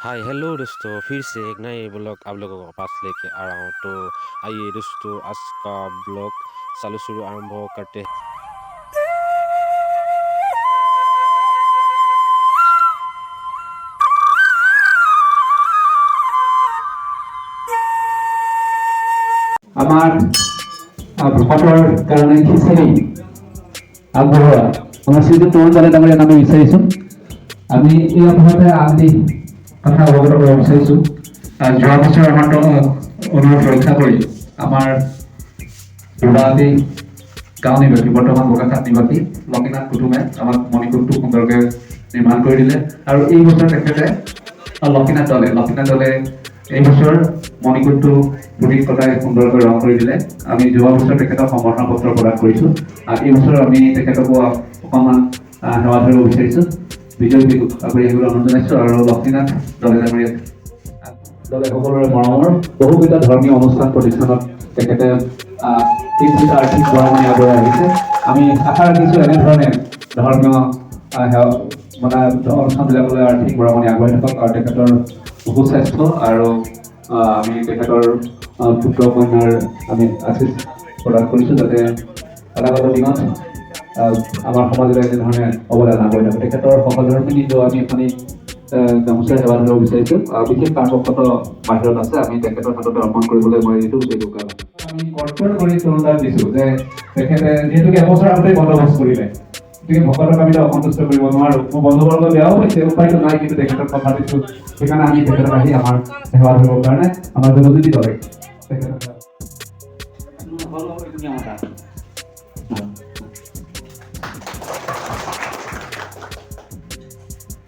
Hi hello दोस्तों, फिर से एक नए ब्लॉग आप लोगों के पास लेके आ रहा हूँ। तो आइए दोस्तों, आज का ब्लॉग चालू शुरू आरंभ करते हैं। আমার ভকতৰ কাৰণে খিচিৰি আগবঢ়োৱা আমাৰ শ্ৰীযুত তৰুণ দালে ডাঙৰীয়াক আমি বিচাৰিছোঁ। আমি এই অৱসৰতে আজি কথা অৱগত কৰিব বিচাৰিছোঁ। যোৱা বছৰ আমাৰ অনুৰোধ ৰক্ষা কৰি আমাৰ দুৰাতি গাঁও নিবাসী বৰ্তমান বোকাখাট নিবাসী লক্ষীনাথ কুটুমে আমাক মণিকূটটো সুন্দৰকৈ নিৰ্মাণ কৰি দিলে আৰু এই বছৰ তেখেতে লক্ষীনাথ দলে এই বছৰ মণিকূটটো পুলিত কটাই সুন্দৰকৈ ৰং কৰি দিলে। আমি যোৱা বছৰ তেখেতক সমৰ্থন পত্ৰ প্ৰদান কৰিছোঁ। এই বছৰ আমি তেখেতকো অকণমান সেৱা ধৰিব বিচাৰিছোঁ। বিজয় বিহুত আপুনি এইবোৰ অনুৰোধ জনাইছোঁ আৰু লক্ষীনাথ দলে সকলোৰে মৰমৰ বহুকেইটা ধৰ্মীয় অনুষ্ঠান প্ৰতিষ্ঠানত তেখেতে আৰ্থিক বৰঙণি আগবঢ়াই আহিছে। আমি আশা ৰাখিছোঁ এনেধৰণে ধৰ্মীয় মানে অনুষ্ঠানবিলাকলৈ আৰ্থিক বৰঙণি আগবঢ়াই থাকক আৰু তেখেতৰ সুস্বাস্থ্য আৰু আমি তেখেতৰ পুত্ৰ কন্যাৰ আমি আশীষ প্ৰদান কৰিছোঁ যাতে অনাগত দিনত আমাৰ সমাজলৈ এনেধৰণে অৱদান আগবঢ়াই থাকে। তেখেতৰ সহধৰ্মী নিজ আমি এখনি গামোচা সেৱা ধৰিব বিচাৰিছোঁ। বিশেষ কাৰণবশত বাহিৰত আছে, আমি তেখেতৰ হাততে অৰ্পণ কৰিবলৈ মই এইটো বিচাৰিছোঁ। আমি কৰ্তব্য কৰি তৰুণদাক দিছোঁ যে তেখেতে যিহেতুকে এবছৰ আগতেই বন্দোবস্ত কৰিলে, গতিকে ভকতক আমি অসন্তুষ্ট কৰিব নোৱাৰোঁ। মোৰ বন্ধুবৰ্গ বেয়াও হৈছে, উপায়টো নাই, কিন্তু তেখেতক কথা দিছোঁ। সেইকাৰণে আমি তেখেতক আহি আমাৰ সেৱা ধৰিবৰ কাৰণে আমাৰ জনজ্যোতি দলে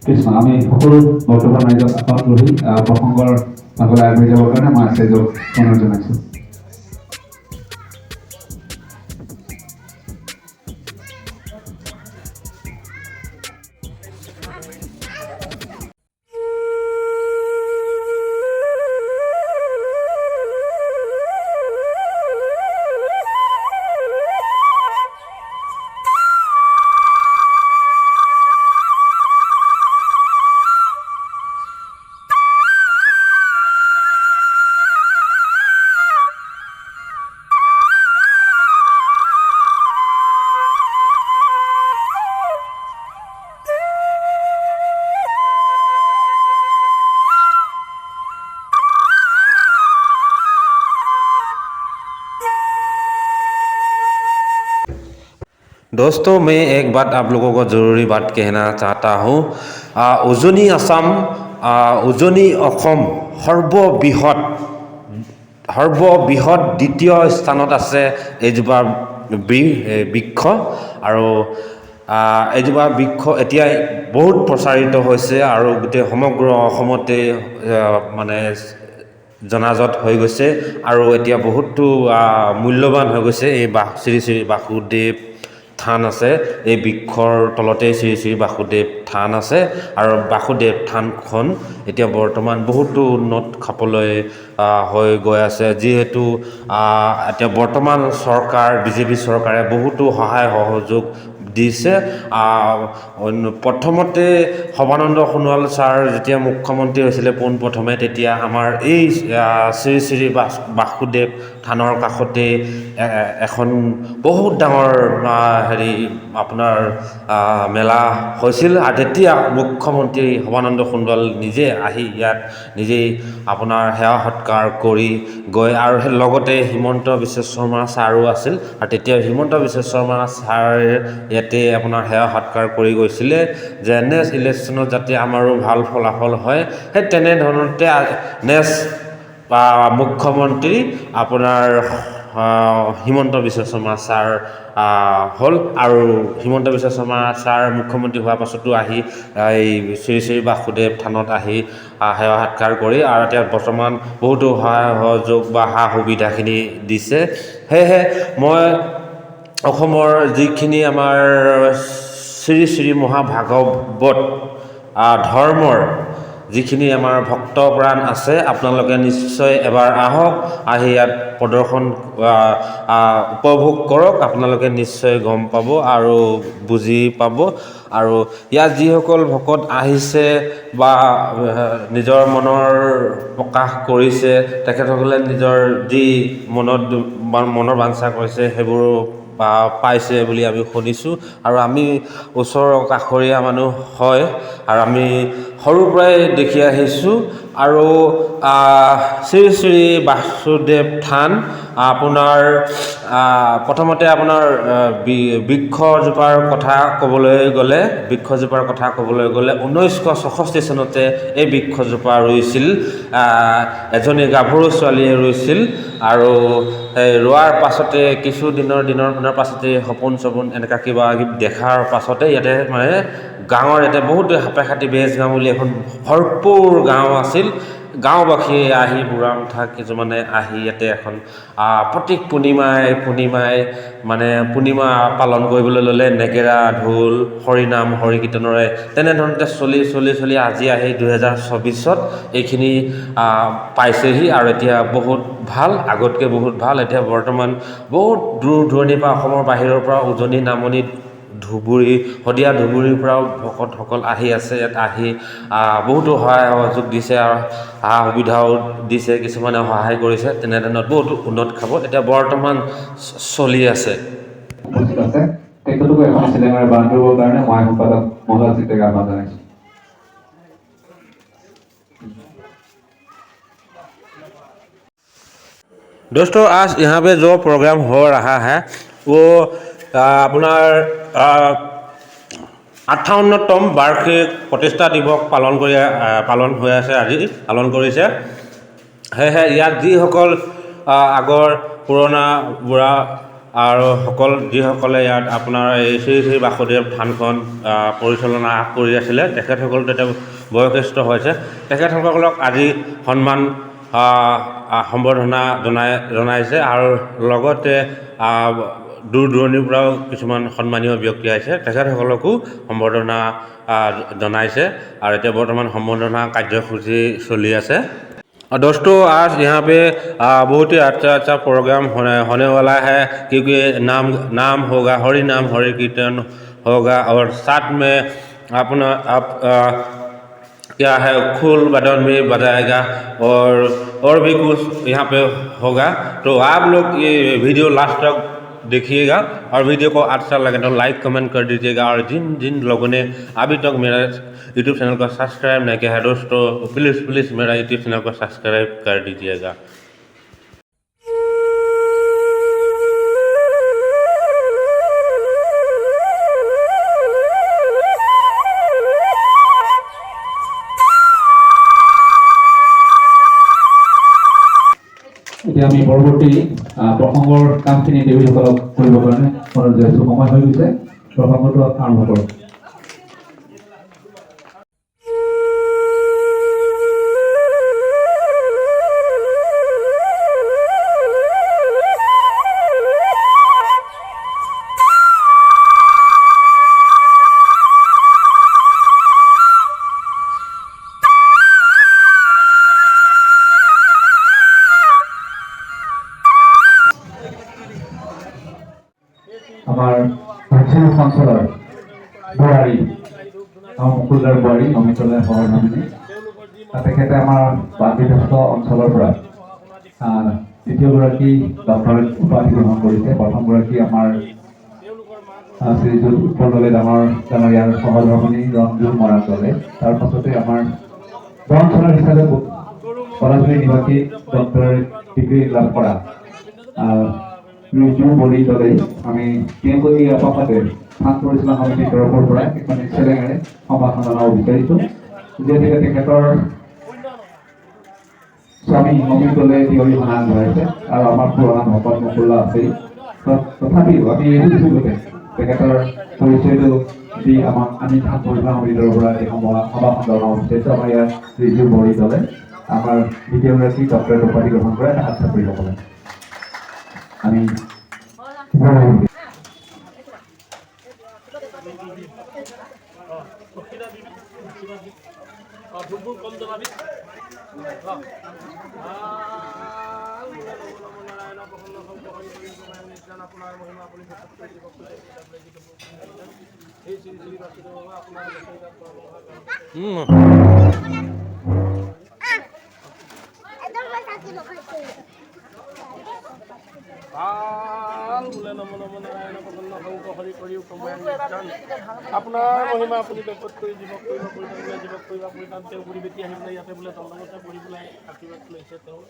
কৃষ্ণ আমি সকলো বৰ্তমান ৰাইজক আসন গ্ৰহী প্ৰসংগৰ আগলৈ আগবাঢ়ি যাবৰ কাৰণে মই আচাৰ্যক অনুৰোধ জনাইছোঁ। दोस्तों, मैं एक बात आप लोगों को ज़रूरी बात कहना चाहता हूँ। उजनी असम उजनी অসম সৰ্ববৃহৎ দ্বিতীয় স্থানত আছে এইজোপা বৃক্ষ। আৰু এইজোপা বৃক্ষ এতিয়া বহুত প্ৰচাৰিত হৈছে আৰু গোটেই সমগ্ৰ অসমতে মানে জনাজত হৈ গৈছে আৰু এতিয়া বহুতো মূল্যৱান হৈ গৈছে। এই শ্ৰী শ্ৰী বাসুদেৱ থান আছে, এই বৃক্ষৰ তলতে শ্ৰী শ্ৰী বাসুদেৱ থান আছে আৰু বাসুদেৱ থানখন এতিয়া বৰ্তমান বহুতো উন্নত খাপলৈ হৈ গৈ আছে। যিহেতু এতিয়া বৰ্তমান চৰকাৰ বিজেপি চৰকাৰে বহুতো সহায় সহযোগ দিছে। প্ৰথমতে সৰ্বানন্দ সোণোৱাল ছাৰ যেতিয়া মুখ্যমন্ত্ৰী হৈছিলে পোনপ্ৰথমে, তেতিয়া আমাৰ এই শ্ৰী শ্ৰী বাসুদেৱ থানৰ কাষতে এখন বহুত ডাঙৰ আপোনাৰ মেলা হৈছিল। আৰু তেতিয়া মুখ্যমন্ত্ৰী সৰ্বানন্দ সোণোৱাল নিজে আহি ইয়াত নিজেই আপোনাৰ সেৱা সৎকাৰ কৰি গৈ, আৰু লগতে হিমন্ত বিশ্ব শৰ্মা ছাৰো আছিল। আৰু তেতিয়া হিমন্ত বিশ্ব শৰ্মা ছাৰে ইয়াতে আপোনাৰ সেৱা সৎকাৰ কৰি গৈছিলে যে নেক্সট ইলেকশ্যনত যাতে আমাৰো ভাল ফলাফল হয়। সেই তেনেধৰণতে নেক্সট মুখ্যমন্ত্ৰী আপোনাৰ হিমন্ত বিশ্ব শৰ্মা ছাৰ হ'ল। আৰু হিমন্ত বিশ্ব শৰ্মা ছাৰ মুখ্যমন্ত্ৰী হোৱাৰ পাছতো আহি এই শ্ৰী শ্ৰী বাসুদেৱ থানত আহি সেৱা সৎকাৰ কৰি আৰু এতিয়া বৰ্তমান বহুতো সহায় সহযোগ বা সা সুবিধাখিনি দিছে। সেয়েহে মই অসমৰ যিখিনি আমাৰ শ্ৰী শ্ৰী মহাভাগৱত ধৰ্মৰ যিখিনি আমাৰ ভক্তপ্ৰাণ আছে আপোনালোকে নিশ্চয় এবাৰ আহক, আহি ইয়াত প্ৰদৰ্শন উপভোগ কৰক। আপোনালোকে নিশ্চয় গম পাব আৰু বুজি পাব। আৰু ইয়াত যিসকল ভকত আহিছে বা নিজৰ মনৰ প্ৰকাশ কৰিছে, তেখেতসকলে নিজৰ যি মনৰ বাঞ্ছা কৰিছে সেইবোৰ পাইছে বুলি আমি শুনিছোঁ। আৰু আমি ওচৰৰ কাষৰীয়া মানুহ হয়, আৰু আমি সৰুৰ পৰাই দেখি আহিছোঁ। আৰু শ্ৰী শ্ৰী বাসুদেৱ থান আপোনাৰ প্ৰথমতে আপোনাৰ বৃক্ষজোপাৰ কথা ক'বলৈ গ'লে 1964 চনতে এই বৃক্ষজোপা ৰুইছিল, এজনী গাভৰু ছোৱালীয়ে ৰুইছিল। আৰু ৰোৱাৰ পাছতে দিনৰ পাছতে সপোন এনেকুৱা কিবা দেখাৰ পাছতে ইয়াতে মানে গাঁৱৰ ইয়াতে বহুত সাপেখাতি বেজগাঁও বুলি এখন ভৰপূৰ গাঁও আছিল। গাঁওবাসীয়ে আহি বুঢ়া মুঠা কিছুমানে আহি ইয়াতে এখন প্ৰত্যেক পূৰ্ণিমাই মানে পূৰ্ণিমা পালন কৰিবলৈ ল'লে। নেগেৰা ঢোল হৰিনাম হৰি কীৰ্তনৰে তেনেধৰণতে চলি আজি আহি 2024ত এইখিনি পাইছেহি। আৰু এতিয়া বহুত ভাল, আগতকৈ বহুত ভাল। এতিয়া বৰ্তমান বহুত দূৰ দূৰণিৰ পৰা, অসমৰ বাহিৰৰ পৰা, উজনি নামনি শদিয়া ধুবুৰীৰ পৰাও ভকতসকল আহি আছে। ইয়াত আহি বহুতো সহায় সহযোগ দিছে আৰু সুবিধাও দিছে, কিছুমানে সহায় কৰিছে। তেনেধৰণত বহুতো উন্নত খাব এতিয়া বৰ্তমান চলি আছে। তেখেতলোকক এখন চিনেমাৰ বান কৰিবৰ কাৰণে মই সম্পাদক মহলাল চিত্ৰকে আহ্বান জনাইছোঁ। दोस्तों, आज यहाँ पे जो प्रोग्राम हो रहा है वो আপোনাৰ 58তম বাৰ্ষিক প্ৰতিষ্ঠা দিৱস পালন হৈ আছে, আজি পালন কৰিছে। সেয়েহে ইয়াত যিসকল আগৰ পুৰণা বুঢ়া আৰু যিসকলে ইয়াত আপোনাৰ এই শ্ৰী শ্ৰী বাসুদেৱ থানখন পৰিচালনা কৰি আছিলে, তেখেতসকল তেতিয়া বয়সস্থ হৈছে। তেখেতসকলক আজি সম্বৰ্ধনা জনাইছে। আৰু লগতে দূৰ দূৰণিৰ পৰাও কিছুমান সন্মানীয় ব্যক্তি আহিছে, তেখেতসকলকো সম্বৰ্ধনা জনাইছে। আৰু এতিয়া বৰ্তমান সম্বৰ্ধনা কাৰ্যসূচী চলি আছে। दोस्तों, आज यहाँ पे बहुत ही अच्छा प्रोग्राम होने वाला है, क्योंकि नाम होगा, हरि नाम हरि कीर्तन होगा। और साथ में क्या है, खूल बदन भी बजाएगा और भी कुछ यहाँ पे होगा। तो आप लोग ये वीडियो लास्ट तक देखिएगा, और वीडियो को अच्छा लगे तो लाइक कमेंट कर दीजिएगा। और जिन लोगों ने अभी तक मेरा यूट्यूब चैनल को सब्सक्राइब नहीं किया है दोस्तों, प्लीज़ मेरा यूट्यूब चैनल को सब्सक्राइब कर दीजिएगा। এতিয়া আমি পৰৱৰ্তী প্ৰসংগৰ কামখিনি দেৱীসকলক কৰিবৰ কাৰণে যিহেতু সময় হৈ গৈছে, প্ৰসংগটো আৰম্ভ কৰোঁ। আমাৰ অঞ্চলৰ বোৱাৰী, আমাৰ মুকুলদাৰ বোৱাৰী অমিতলে সহধৰ্মিনী, তেখেতে আমাৰ বানবিধ্বস্ত অঞ্চলৰ পৰা দ্বিতীয়গৰাকী ডক্টৰেট উপাধি গ্ৰহণ কৰিছে। প্ৰথমগৰাকী আমাৰ শ্ৰীযুত উৎপল দলে ডাঙৰ ইয়াৰ সহধৰ্মিনী ৰঞ্জু মৰাণ দলে। তাৰ পাছতে আমাৰ অঞ্চলৰ হিচাপে পলাশবাৰী নিবাসী ডক্টৰেট ডিগ্ৰী লাভ কৰা ৰিজু বলি দলে আমি তেওঁগৰাকী অসমতে থান পৰিচালনা সমিতিৰ তৰফৰ পৰা এখন চেলেঙেৰে সম্ভাষণ জনাব বিচাৰিছোঁ। যিহেতুকে তেখেতৰ স্বামী অমিত দলে অৰিহণা আগবঢ়াইছে আৰু আমাৰ পুৰণা ভকত মুকুল্লা আছেই। তথাপিও আমি এই সুযোগতে তেখেতৰ পৰিচয়টো দি আমি থান পৰিচালনা সমিতিৰ পৰা এই সম্ভাষণ জনাব বিচাৰিছোঁ। আমাৰ ইয়াত ৰিজু বলি দলে আমাৰ দ্বিতীয়গৰাকী ডক্টৰেট উপাধি গ্ৰহণ কৰা এটা ছাত্ৰীসকলে আমি ফুটবল কম আপোনাৰ মহিমা আপুনি প্ৰকাশ কৰি দিব এই শ্ৰী শ্ৰী বাসুদেৱ বাবা আপোনাৰ ভাল বোলে নম নম নাৰায়ণ প্ৰসন্ন শংক হৰি কৰি আপোনাৰ মহিমা আপুনি ব্যক্ত কৰি জীৱক কৰিব পৰিধান জীৱক কৰিব পৰিধান তেওঁ ঘূৰি বেটি আহি পেলাই ইয়াতে বোলে দণ্ডমতে পঢ়ি পেলাই আশীৰ্বাদ লৈছে তেওঁ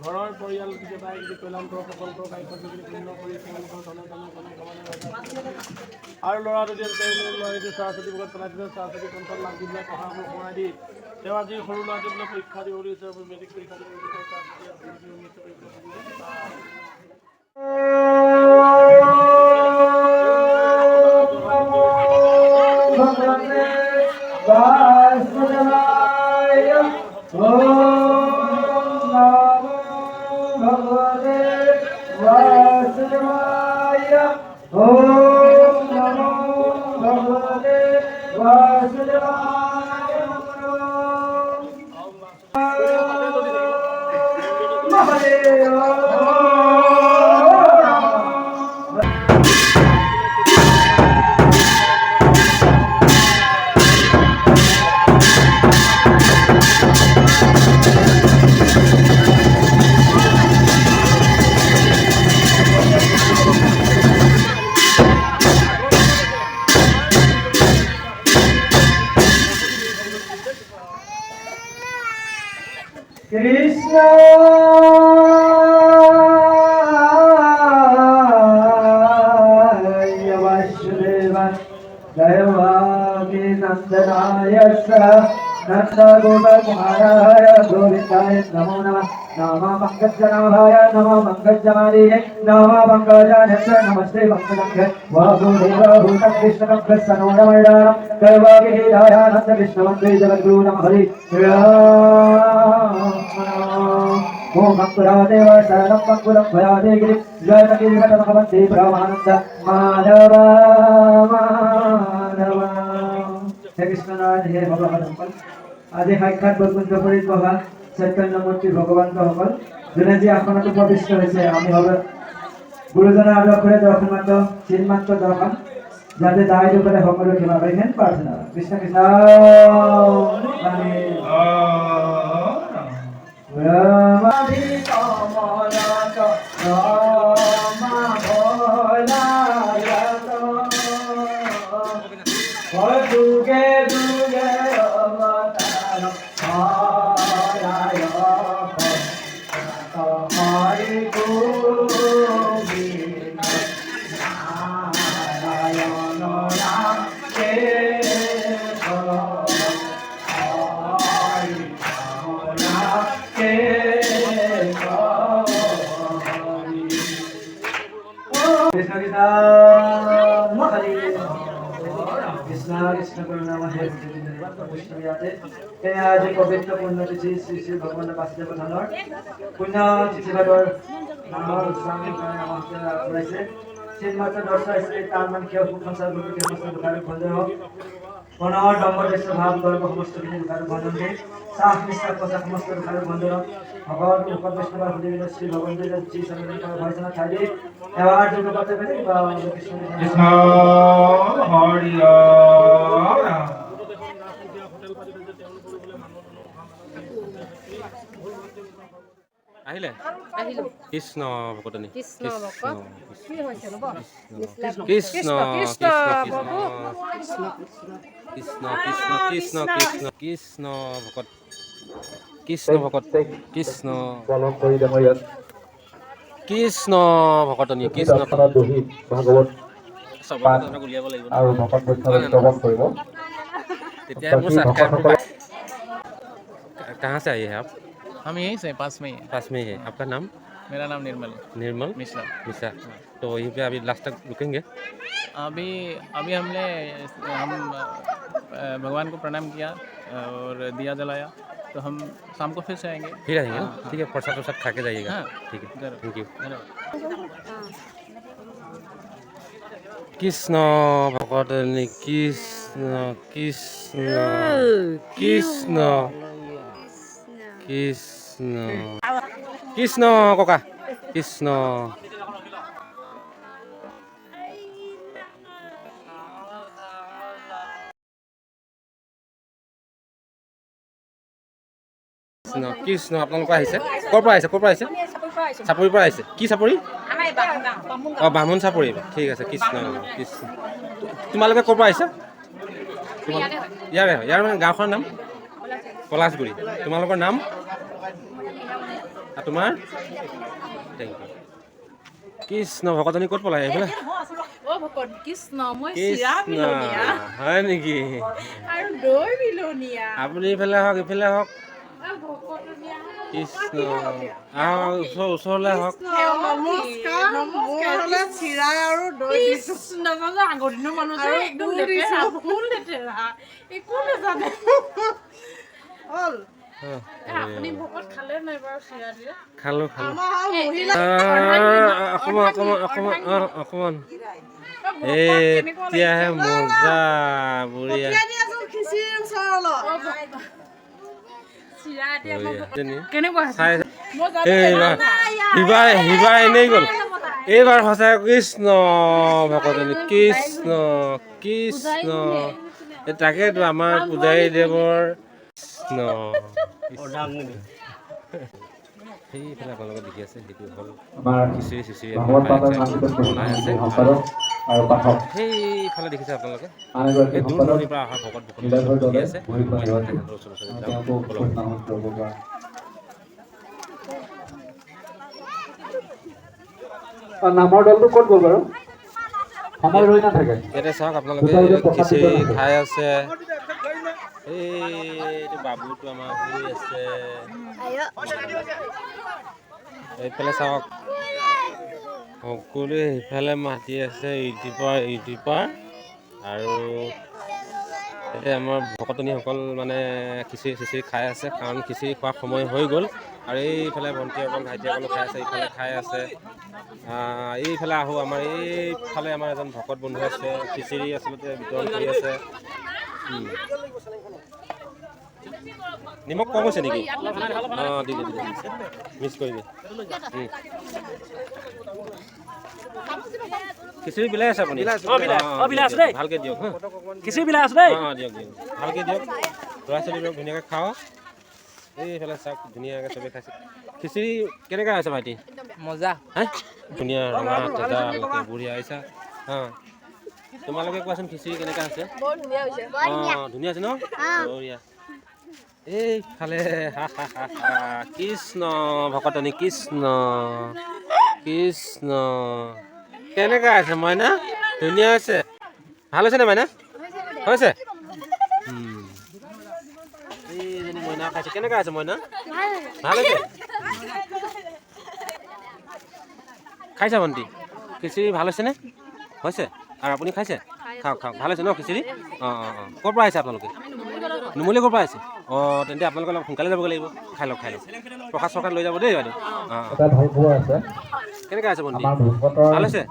ঘৰৰ পৰিয়াল কেতিয়াবা যদি কল্যাণ কৰক প্ৰকল্প কাৰ্য যদি পূৰ্ণ কৰি আৰু ল'ৰা যদি ল'ৰা যদি সৰস্বতী ভগত পেলাই দিলে সৰস্বতী কণ্ঠত লাভ দি পেলাই পঢ়াবোৰ সোমাই দি তেওঁ আজি সৰু ল'ৰা ছোৱালীবিলাক পৰীক্ষা দিব দিছে মেট্ৰিক পৰীক্ষা দিব দিছে नंदगोपाय गोविंदाय नमो नमः नमः पंकजनाभाय नमः पंकजमालिने नमः पंकजानस्य नमस्ते पंकजंगे वासुदेव भूतकृष्णकंसनो नमः दैवाभिधायानंद कृष्णवंदे जगद्गुरु नमः हरि ओम भक्तरादेव शरणं पंकुलं भयादे गिरि जयतगिरिघटमहवन्ते ब्रह्मानंद माधव माधव हे कृष्णनाथ हे भगवान আজি সাক্ষাৎ বৈকুণ্ঠ পুৰীত বহা চৈতন্যমূৰ্তি ভগৱন্তসকল যোনে যি আসনতো প্ৰবিষ্ট হৈছে আমি হ'ব গুৰুজনাৰ আদৰ্শৰে দৰ্শন মাত্ৰ চিন্মাত্ৰ দৰ্শন যাতে দায় দুখৰে সকলো ক্ষমা কৰি হেন প্ৰাৰ্থনা কৃষ্ণ কৃষ্ণ आज पवित्र पुण्यतिथि श्री श्री भगवान वासुदेव थाনৰ पुण्यतिথিবাৰৰ নামৰ স্বামী ওলাইছে চিন্মাত্ৰ দৰ্শন হৈছে তাৰ মান কিয় সংসাৰ ভক্তি সমস্ত দুখাৰ বন্ধ হওক মনৰ দম্পতি স্বভাৱ গৰ্ব সমস্তখিনি দুখাৰ বন্ধন সাহ নিষ্ঠা কথা সমস্ত দুখাৰ বন্ধন ভগৱান মুখত বৈষ্ণৱ সুদেৱ শ্ৰী ভগৱন্তৰ যি সন্মিলন ভজনা খালি এবাৰ যোগ কৰতে পাৰে কৃষ্ণ হৰি আহিলে কৃষ্ণ ভকতনী কৃষ্ণ ভকত কি হৈছে নব কৃষ্ণ কৃষ্ণ বাবু কৃষ্ণ কৃষ্ণ কৃষ্ণ কৃষ্ণ কৃষ্ণ ভকত কৃষ্ণ ভকত কৃষ্ণ কৃষ্ণ ভকতনী কৃষ্ণ ভাগৱত উলিয়াব লাগিব আৰু ভকত বৈষ্ণৱ শ্ৰৱণ কৰিব তেতিয়া মোৰ साक्षात्कार कहाँ से आए हैं आप हम यहीं से पास में ही हैं। पास में ही है आपका नाम मेरा नाम निर्मल निर्मल मिश्रा। मिश्रा तो वहीं पे अभी लास्ट तक रुकेंगे अभी अभी हम भगवान को प्रणाम किया और दिया जलाया तो हम शाम को फिर से आएंगे। फिर आएंगे ना? ठीक है प्रसाद वरसाद खा के जाइएगा हाँ। ठीक है जरूर। थैंक यू धन्यवाद। কৃষ্ণ ভকতনী কৃষ্ণ কৃষ্ণ কৃষ্ণ কৃষ্ণ কৃষ্ণ ককা কৃষ্ণ কৃষ্ণ কৃষ্ণ আপোনালোকৰ আহিছে ক'ৰ পৰা আহিছে চাপৰিৰ পৰা আহিছে কি চাপৰি অঁ বামুণ চাপৰি ঠিক আছে কৃষ্ণ কৃষ্ণ তোমালোকে ক'ৰ পৰা আহিছা ইয়াৰে হয় ইয়াৰ মানে গাঁওখনৰ নাম পলাশগুৰি তোমালোকৰ নাম আৰু তোমাৰ থেংক ইউ কৃষ্ণ ভকতনী ক'ত পলাই এইফালে কৃষ্ণ মই কৃষ্ণ হয় নেকি আপুনি ইফালে হওক কৃষ্ণ আহক ওচৰলৈ আহক খালো অকমান এতিয়াহে মজা বুঢ়ীয়া সিবাৰ এনেই গ'ল এইবাৰ সঁচাই কৃষ্ণ ভকতনী কৃষ্ণ কৃষ্ণ তাকেতো আমাৰ পূজাৰী দেৱৰ কৃষ্ণ সেইফালে আপোনালোকে দেখি আছে সেইটো হ'ল খিচিৰি চিচিৰি বনাই আছে সেইফালে দেখিছে আপোনালোকে সেই দূৰ দূৰণিৰ পৰা অহা ভকত দেখি আছে নামৰ দলটো ক'ত গ'ল বাৰু সময় ৰৈ নাথাকে ইয়াতে চাওক আপোনালোকে খিচিৰি খাই আছে এইটো বাবুটো আমাৰ শুই আছে এইফালে চাওক সকলোৱে সেইফালে মাতি আছে ইউটিউবাৰ আৰু এতিয়া আমাৰ ভকতনীসকল মানে খিচিৰি চিচিৰি খাই আছে কাৰণ খিচিৰি খোৱাৰ সময় হৈ গ'ল আৰু এইফালে ভণ্টিসকল ভাইটিসকলো খাই আছে ইফালে খাই আছে এইফালে আহোঁ আমাৰ এইফালে আমাৰ এজন ভকত বন্ধু আছে খিচিৰি আচলতে বিতৰণ কৰি আছে নিমখ কম হৈছে নেকি অঁ দি মিক্স কৰিবি খিচিৰি বিলাই আছে আপুনি ভালকৈ দিয়ক খিচিৰি বিলাই আছে দেই অঁ দিয়ক ভালকৈ দিয়ক ল'ৰা ছোৱালীবোৰক ধুনীয়াকৈ খাওঁ এইফালে চাওক ধুনীয়াকৈ চবেই খাইছে খিচিৰি কেনেকৈ আছে ভাইটি মজা হা ধুনীয়া ৰঙা তেজা বঢ়িয়া আহিছা অঁ তোমালোকে কোৱাচোন খিচিৰি কেনেকৈ আছে অঁ ধুনীয়া আছে ন বঢ়িয়া এইফালে কৃষ্ণ ভকতনী কৃষ্ণ কৃষ্ণ কেনেকৈ আছে মইনা ধুনীয়া হৈছে ভাল হৈছে নে মইনা হৈছে এইজনী মইনা খাইছে কেনেকৈ আছে মইনা ভাল হৈছে খাইছা ভণ্টি খিচিৰি ভাল হৈছেনে হৈছে আৰু আপুনি খাইছে খাওক ভাল হৈছে ন খিচিৰি অঁ ক'ৰ পৰা আহিছে আপোনালোকে নুমলী ক'ৰ পৰা আহিছে অঁ তেন্তে আপোনালোকে অলপ সোনকালে যাবগৈ লাগিব খাই লওক প্ৰসাদ চসাদ লৈ যাব দেই বাইদেউ অঁ কেনেকৈ আছে ভণ্টি ভাল হৈছে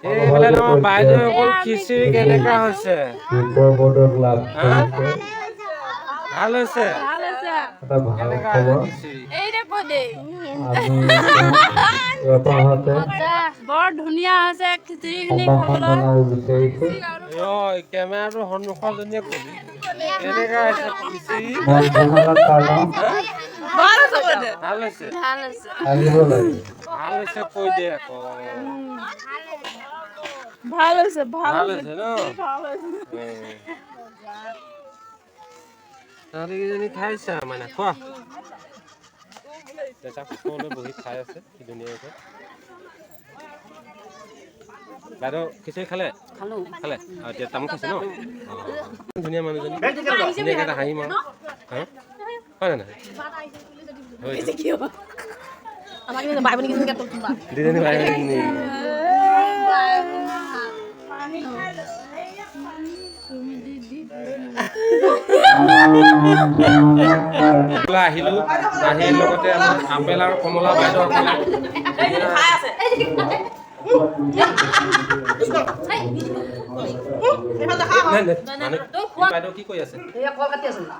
এইফালে আমাৰ বাইদেউসকল খিচিৰি কেনেকুৱা হৈছে ভাল হৈছে বৰ ধুনীয়া হৈছে খিচিৰিখিনি কেমেৰাটো সন্মুখৰজনীয়ে কবি কেনেকুৱা হৈছে খিচিৰি ভাল হৈছে কৈ দে আকৌ ভাল হৈছে ন তাহাঁতিকেইজনী খাইছা মানে খোৱা সকলোৱে বহি খাই আছে কি ধুনীয়াকৈ বাইদেউ খিচিৰি খালে এতিয়া তামোল খাইছে ন ধুনীয়া মানুহজনী ধুনীয়াকৈ এটা হাঁহি মাৰ হয় নে নহয় দুজনী বাই ভনী আহিলো লগতে আমাৰ আপেল আৰু কমলা বাইদেউসকলে বাইদেউ কি কৈ আছে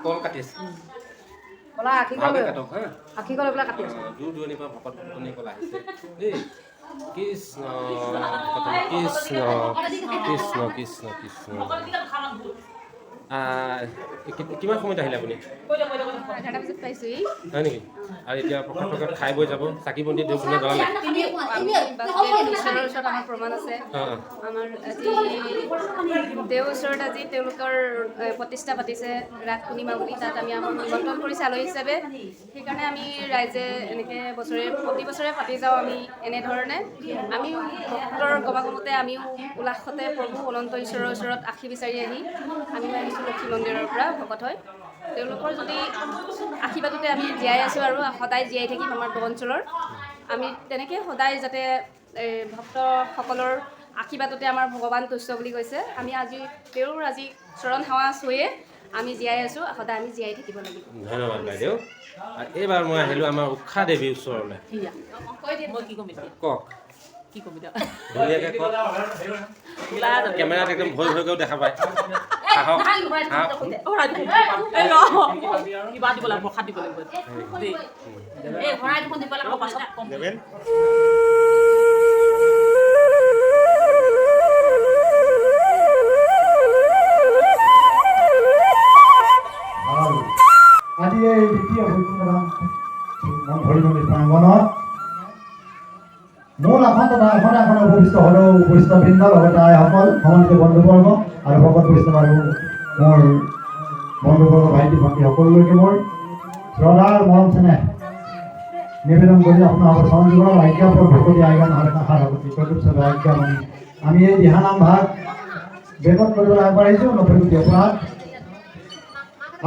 কল কাটি আছে দূৰ দূৰণিৰ পৰা ভকত ভকতনী কল আহিছে দেই কৃষ্ণ কৃষ্ণ কৃষ্ণ কৃষ্ণ কৃষ্ণ কিমান সময়ত আহিলে আপুনি 11টা বজাত পাইছোঁহি হয় নেকি আৰু এতিয়া প্ৰসাদ প্ৰসাদ খাই বৈ যাব চাকি বন্তি ধূপ ধূনা জ্বলালে ঈশ্বৰৰ ওচৰত আমাৰ প্ৰমাণ আছে আমাৰ আজি তেওঁৰ ওচৰত আজি তেওঁলোকৰ প্ৰতিষ্ঠা পাতিছে ৰাস পূৰ্ণিমা বুলি তাত আমি আমাক নিমন্ত্ৰণ কৰিছে আলহী হিচাপে সেইকাৰণে আমি ৰাইজে এনেকৈ প্ৰতি বছৰে পাতি যাওঁ আমি এনেধৰণে আমিও ভক্তৰ গমাগমতে আমিও উল্লাসতে প্ৰভু অনন্ত ঈশ্বৰৰ ওচৰত আশী বিচাৰি আহি আমিও আহিছোঁ লক্ষী মন্দিৰৰ পৰা ভকত হয় তেওঁলোকৰ যদি আশীৰ্বাদতে আমি জীয়াই আছোঁ আৰু সদায় জীয়াই থাকিম আমাৰ অঞ্চলৰ আমি তেনেকৈ সদায় যাতে ভক্তসকলৰ আশীৰ্বাদতে আমাৰ ভগৱান তুষ্ট বুলি কৈছে আমি আজি তেওঁৰ আজি চৰণ সেৱা চুয়ে আমি জীয়াই আছোঁ সদায় আমি জীয়াই থাকিব লাগিব ধন্যবাদ বাইদেউ এইবাৰ মই আহিলোঁ আমাৰ উষা দেৱীৰ ওচৰলৈ কওক ধুনীয়াকৈ কওক কেমেৰাত একদম ভয় ভয়কৈও দেখা পায় সাহস কিবা দিব লাগিব প্ৰসাদ দিব লাগিব এই ভৰাই দুখন দিব লাগিব পাছত কম আজি এই দ্বিতীয় ভৰিমন্দিৰ প্ৰাংগণত মূল আসন তথা আসনে উপবিষ্ট হ'লেও বৈষ্ণৱবৃন্দ লগতে আইসকল সমানিত বন্ধুবৰ্গ আৰু ভকত বৈষ্ণৱ আৰু মোৰ বন্ধুবৰ্গ ভাইটি ভণ্টি সকলোলৈকে মোৰ শ্ৰদ্ধাৰ মৰম চেনেহ নিবেদন কৰি আপোনাৰ চৰণ জীৱনৰ আজ্ঞাপন ভকতি আজ্ঞা নহ'লে কাষাৰ ভকতি কৰ্তব্য চবে আজ্ঞা মানি আমি এই দিহানাম ভাগ বেগত কৰিবলৈ আগবাঢ়িছোঁ 90 কোটি অপৰাধ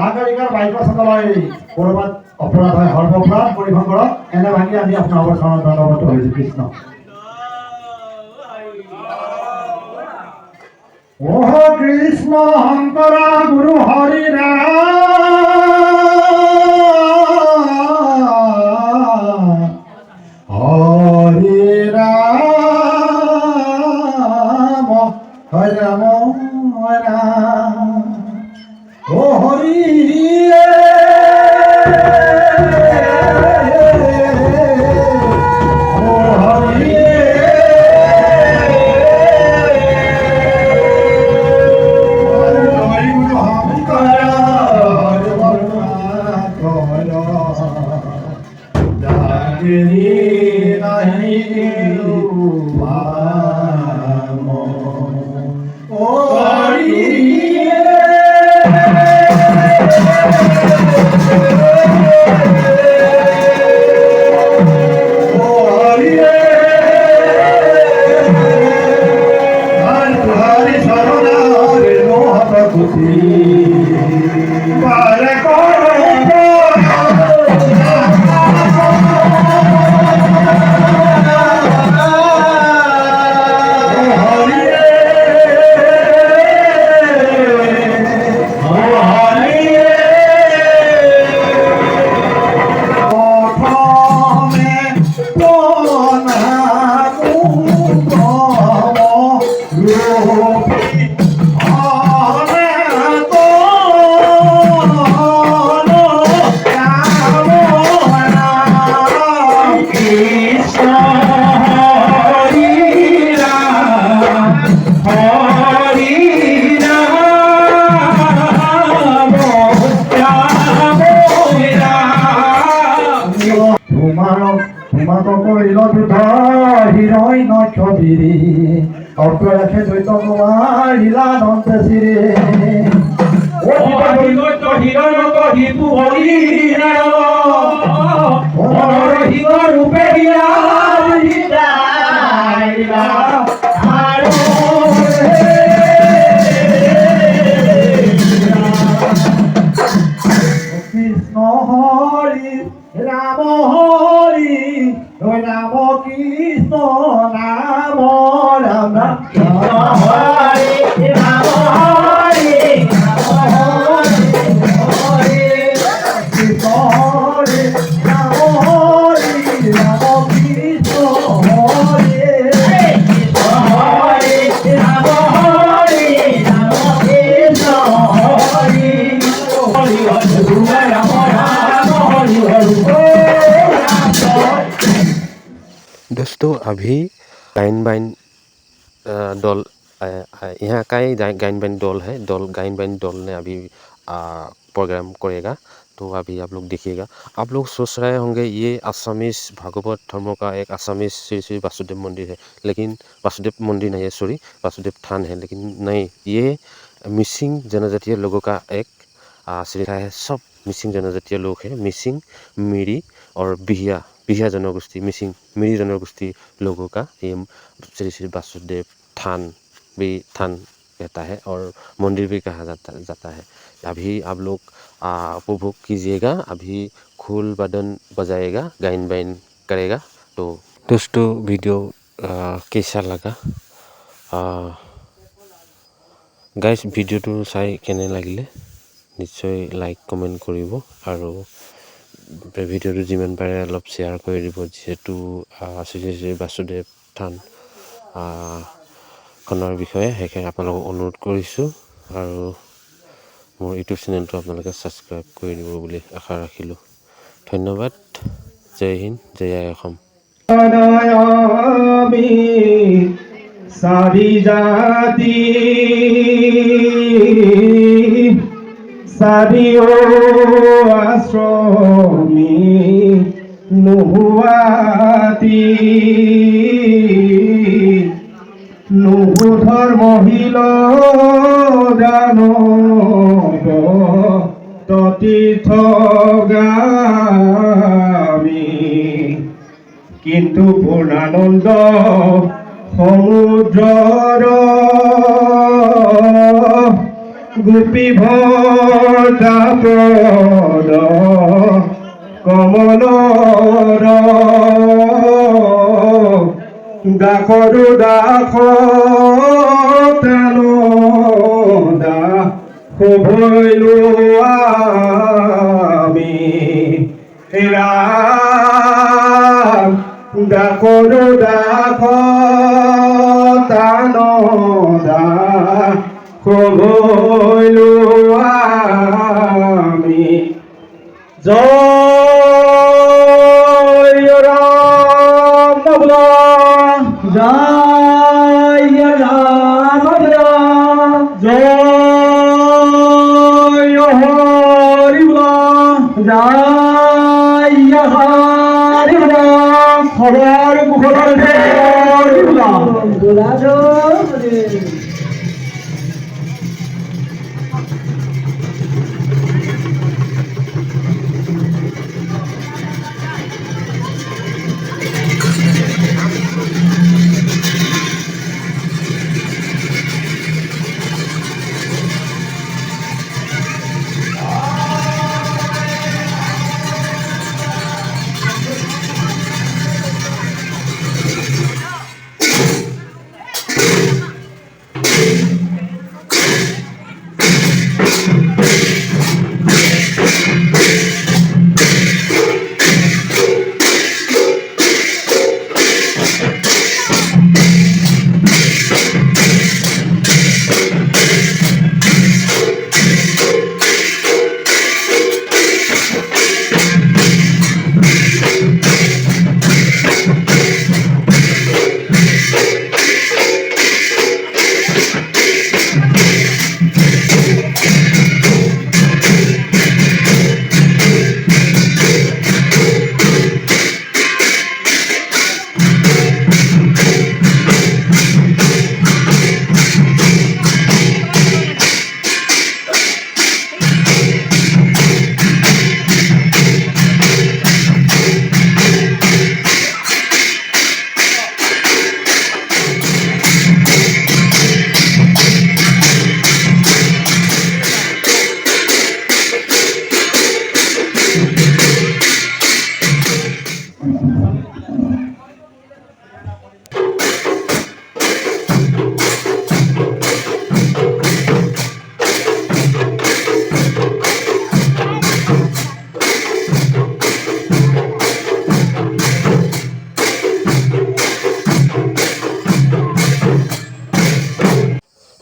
আগাৰীকাৰ বাইকৰ চলাবলৈ ক'ৰবাত অপৰাধ হয় সৰ্বপৰাধ পৰিভ্ৰম কৰক এনে ভাগি আমি আপোনাৰ অৱস্থানত ধন্যবাদ হৈছোঁ কৃষ্ণ ওহ কৃষ্ণ শংকৰ গুৰু হৰি হৰি ৰাম হৰি ৰাম ও হরি ও হরি হরি গুরু হংকার হরি বর্ণ জাগিরি নাহি রূপাম ও হরি অপরাধে দৈত কুমার লীলা দন্ত শিরে ও দৈত হিরণ কহিতু হরি ও হির রূপে কৃষ্ণ হরি রাম হরি নাম কৃষ্ণ নাম রাম হরে রাম হরে কৃষ্ণ হরে রাম হরে রাম কৃষ্ণ হরে কৃষ্ণ হরে রাম হরে রাম কৃষ্ণ হরে হরি হরি রাম রাম হরি হরি दोस्तों अभी लाइन बाइन दल यहाँ का ही गायन बैंड दल है, गायन बैंड दल ने अभी प्रोग्राम करेगा। तो अभी आप लोग देखिएगा। आप लोग सोच रहे होंगे ये असमीज भागवत धर्म का एक असमीज श्री श्री वासुदेव मंदिर है, लेकिन वासुदेव मंदिर नहीं है, सॉरी वासुदेव थान है, लेकिन नहीं, ये मिसिंग जनजातीय लोगों का एक श्री है। सब मिसिंग जनजातीय लोग हैं, मिसिंग, मिरी और बिहिया जनगोष्ठी, मिसिंग मिरी जनगोष्ठी लोगों का ये श्री श्री वासुदेव थान भी थान कहता है और मंदिर भी कहा जाता है। अभी आप लोग उपभोग कीजिएगा। अभी खूल बदन बजाएगा, गायन बायन करेगा। तो दोस्तों वीडियो कैसा लगा गाइस, ভিডিঅ'টো চাই কেনে লাগিলে নিশ্চয় লাইক কমেণ্ট কৰিব আৰু ভিডিঅ'টো যিমান পাৰে অলপ শ্বেয়াৰ কৰি দিব, যিহেতু শ্ৰী শ্ৰী বাসুদেৱ থান খনৰ বিষয়ে সেইকাৰণে আপোনালোকক অনুৰোধ কৰিছোঁ। আৰু মোৰ ইউটিউব চেনেলটো আপোনালোকে ছাবস্ক্ৰাইব কৰি দিব বুলি আশা ৰাখিলোঁ। ধন্যবাদ। জয় হিন্দ, জয় আই অসম। সাৰি জাতি সাৰিও আশ্ৰমী নুহুয়াতি নুহু ধৰ্মহীল দানব তীৰ্থগামী কিন্তু পূৰ্ণানন্দ সমুদ্ৰৰ গোপী ভৰ্তা পদ কমলৰ দাসৰো দাস তানদা শোভৈলো আমি ৰাম দাসৰো দাস তানদা শোভৈলো আমি। জয় ৰাম বোলা, জয় ৰাম বোলা, জয় হৰি বোলা, জয় হৰি বোলা, সবাৰ কুশলৰ হৰি বোলা বোলা জয়।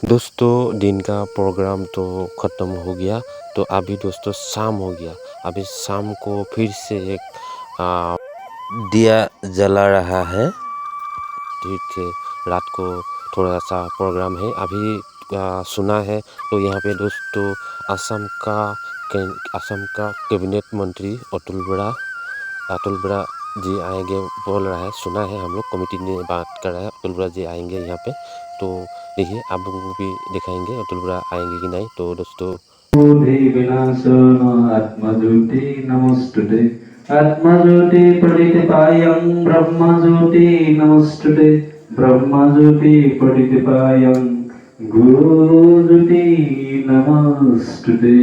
दोस्तों दिन का प्रोग्राम तो ख़त्म हो गया। तो अभी दोस्तों शाम हो गया। अभी शाम को फिर से एक दिया जला रहा है। ठीक है, रात को थोड़ा सा प्रोग्राम है। अभी सुना है तो यहाँ पे दोस्तों असम का कैबिनेट मंत्री अतुल बरा जी आएंगे बोल रहा है। सुना है, हम लोग कमेटी ने बात कर रहा है अतुल बरा जी आएंगे यहाँ पे। तो देखिए आप लोगों को भी दिखाएंगे अतुल बरा आएंगे कि नहीं। तो दोस्तों आत्मज्योति नमस्तुते आत्मज्योति प्रतिपायं ब्रह्मज्योति नमस्तुते ब्रह्मज्योति प्रतिपायं गुरुज्योति नमस्तुते।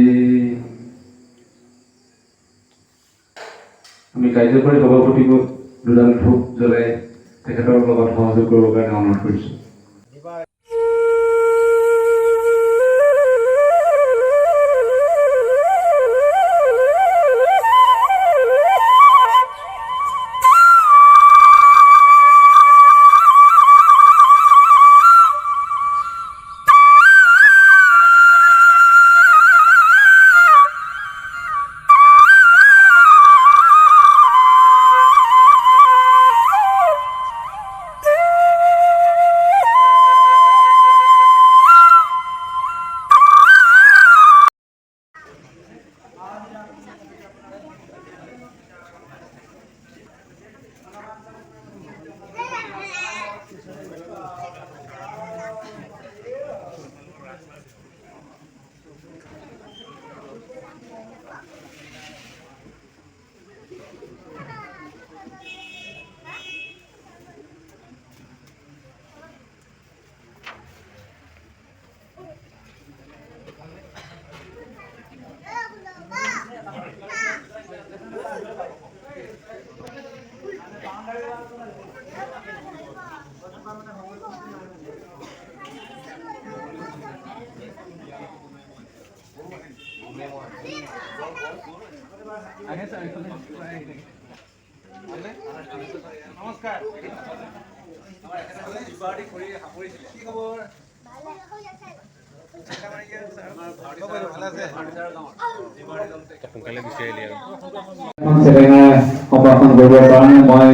আমি কাৰ্যকৰী সভাপতিক দুডাল ধূপ জ্বলাই তেখেতৰ লগত সহযোগ কৰিবৰ কাৰণে অনুৰোধ কৰিছোঁ। সোনকালে গুচি আহিলি আৰু সম্ভাষণ কৰিবৰ কাৰণে মই